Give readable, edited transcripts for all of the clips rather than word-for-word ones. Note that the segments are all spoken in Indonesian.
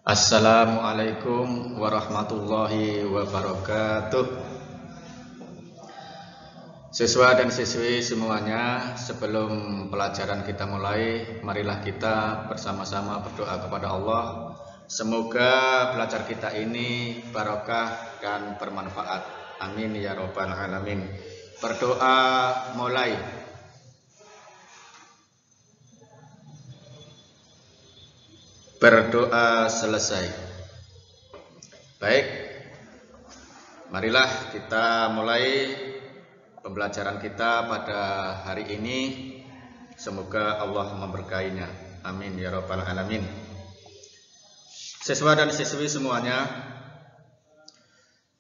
Assalamualaikum warahmatullahi wabarakatuh. Siswa dan siswi semuanya, sebelum pelajaran kita mulai, marilah kita bersama-sama berdoa kepada Allah. Semoga belajar kita ini barokah dan bermanfaat. Amin ya robbal alamin. Berdoa mulai. Berdoa selesai. Baik, marilah kita mulai pembelajaran kita pada hari ini. Semoga Allah memberkahinya. Amin ya robbal alamin. Siswa dan siswi semuanya,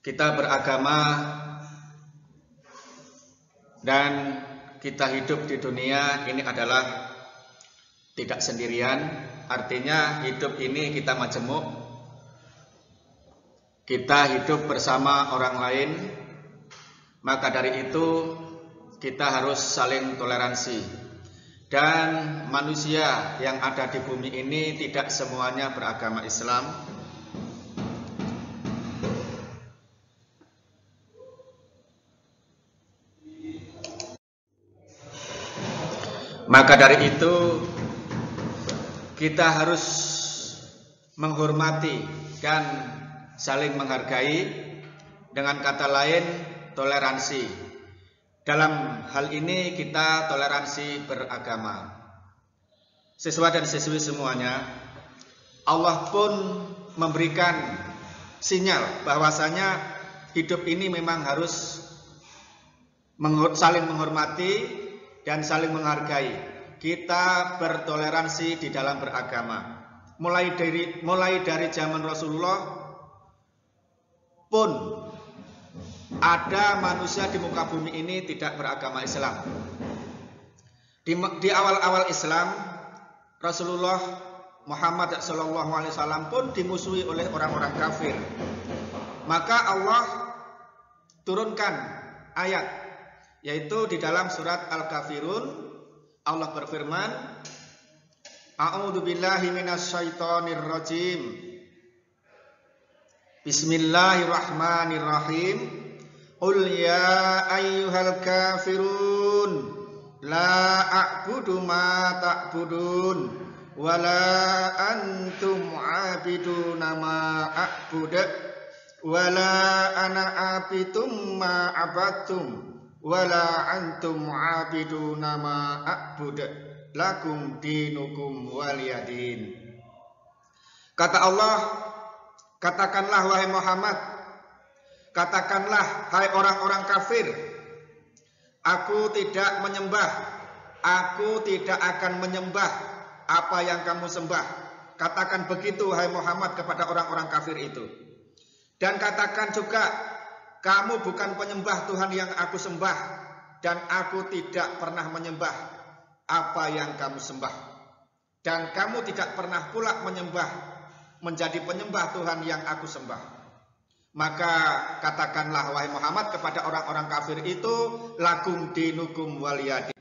kita beragama dan kita hidup di dunia ini adalah tidak sendirian. Artinya hidup ini kita majemuk, kita hidup bersama orang lain. Maka dari itu kita harus saling toleransi. Dan manusia yang ada di bumi ini tidak semuanya beragama Islam. Maka dari itu kita harus menghormati dan saling menghargai. Dengan kata lain, toleransi. Dalam hal ini kita toleransi beragama. Siswa dan siswi semuanya, Allah pun memberikan sinyal bahwasanya hidup ini memang harus saling menghormati dan saling menghargai. Kita bertoleransi di dalam beragama. Mulai dari zaman Rasulullah pun ada manusia di muka bumi ini tidak beragama Islam. Di awal-awal Islam, Rasulullah Muhammad SAW pun dimusuhi oleh orang-orang kafir. Maka Allah turunkan ayat, yaitu di dalam surat Al-Kafirun. Allah berfirman, A'udzu billahi minasyaitonir rajim. Bismillahirrahmanirrahim. Qul ya ayyuhal kafirun la a'budu ma ta'budun wa la antum 'abiduna ma a'budu wa la ana 'abidum ma 'abadtum wala antum abiduna ma a'bud lakum dinukum waliyadin. Kata Allah, katakanlah wahai Muhammad, katakanlah hai orang-orang kafir, aku tidak akan menyembah apa yang kamu sembah. Katakan begitu hai Muhammad kepada orang-orang kafir itu. Dan katakan juga, kamu bukan penyembah Tuhan yang aku sembah, dan aku tidak pernah menyembah apa yang kamu sembah. Dan kamu tidak pernah pula menjadi penyembah Tuhan yang aku sembah. Maka katakanlah wahai Muhammad kepada orang-orang kafir itu, lakum dinukum waliyadin.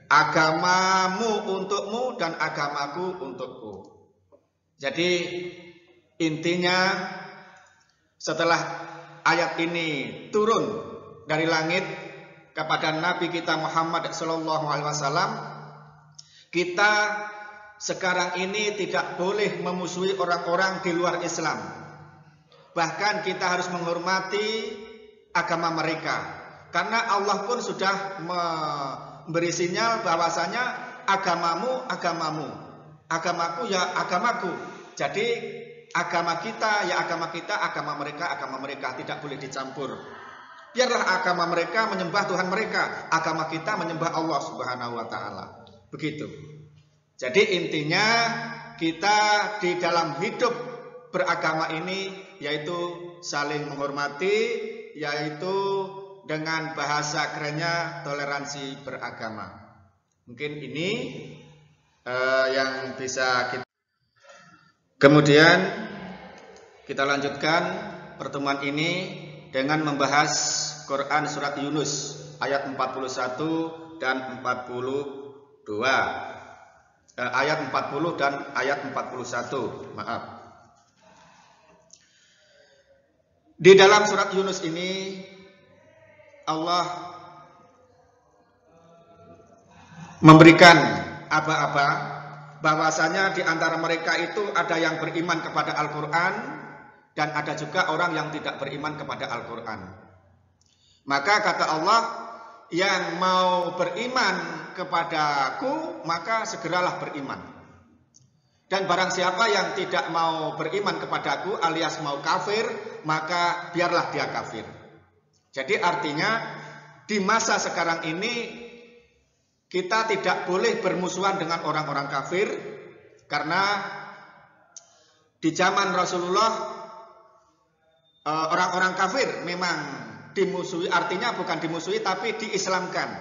Agamamu untukmu dan agamaku untukku. Jadi intinya setelah ayat ini turun dari langit kepada Nabi kita Muhammad SAW, kita sekarang ini tidak boleh memusuhi orang-orang di luar Islam. Bahkan kita harus menghormati agama mereka, karena Allah pun sudah memberi sinyal bahwasanya agamamu agamamu, agamaku ya agamaku. Jadi agama kita ya agama kita, agama mereka tidak boleh dicampur. Biarlah agama mereka menyembah Tuhan mereka, agama kita menyembah Allah Subhanahu wa taala. Begitu. Jadi intinya kita di dalam hidup beragama ini yaitu saling menghormati, yaitu dengan bahasa kerennya toleransi beragama. Mungkin ini yang bisa kita. Kemudian kita lanjutkan pertemuan ini dengan membahas Quran surat Yunus ayat 41 dan 42. Ayat 40 dan ayat 41. Maaf. Di dalam surat Yunus ini Allah memberikan aba-aba bahwasanya di antara mereka itu ada yang beriman kepada Al-Quran dan ada juga orang yang tidak beriman kepada Al-Quran. Maka kata Allah, yang mau beriman kepadaku maka segeralah beriman. Dan barang siapa yang tidak mau beriman kepadaku alias mau kafir, maka biarlah dia kafir. Jadi artinya di masa sekarang ini kita tidak boleh bermusuhan dengan orang-orang kafir, karena di zaman Rasulullah orang-orang kafir memang dimusuhi, artinya bukan dimusuhi tapi diislamkan.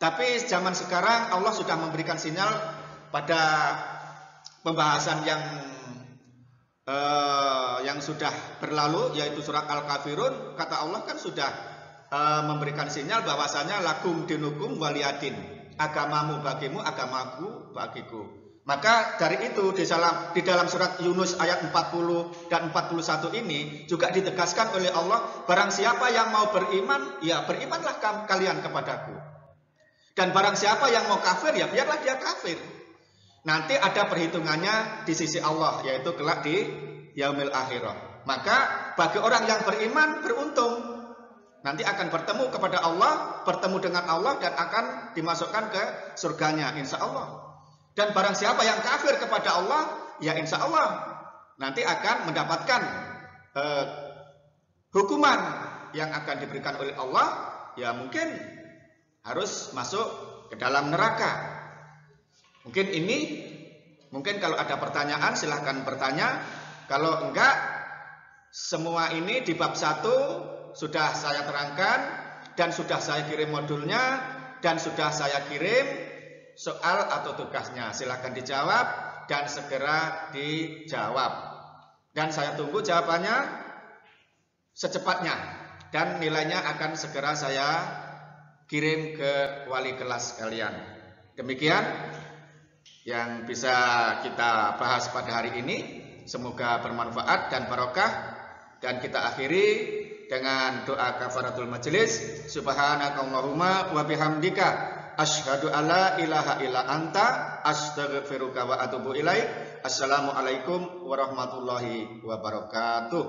Tapi zaman sekarang Allah sudah memberikan sinyal pada pembahasan yang sudah berlalu, yaitu surat Al-Kafirun. Kata Allah kan sudah memberikan sinyal bahwasanya lakum dinukum waliyadin, agamamu bagimu, agamaku bagiku. Maka dari itu di dalam surat Yunus ayat 40 dan 41 ini juga ditegaskan oleh Allah, barang siapa yang mau beriman, ya berimanlah kalian kepadaku. Dan barang siapa yang mau kafir, ya biarlah dia kafir. Nanti ada perhitungannya di sisi Allah, yaitu kelak di yaumil akhirah. Maka bagi orang yang beriman beruntung, nanti akan bertemu kepada Allah, bertemu dengan Allah dan akan dimasukkan ke surganya insya Allah. Dan barang siapa yang kafir kepada Allah, ya insya Allah nanti akan mendapatkan hukuman yang akan diberikan oleh Allah, ya mungkin harus masuk ke dalam neraka. Mungkin kalau ada pertanyaan silahkan bertanya. Kalau enggak, semua ini di bab 1 sudah saya terangkan dan sudah saya kirim modulnya dan sudah saya kirim soal atau tugasnya. Silahkan dijawab dan segera dijawab. Dan saya tunggu jawabannya secepatnya dan nilainya akan segera saya kirim ke wali kelas kalian. Demikian yang bisa kita bahas pada hari ini. Semoga bermanfaat dan barokah. Dan kita akhiri dengan doa kafaratul majelis. Subhanakallahumma wa bihamdika asyhadu alla ilaha illa anta astaghfiruka wa atubu ilaik. Assalamualaikum warahmatullahi wabarakatuh.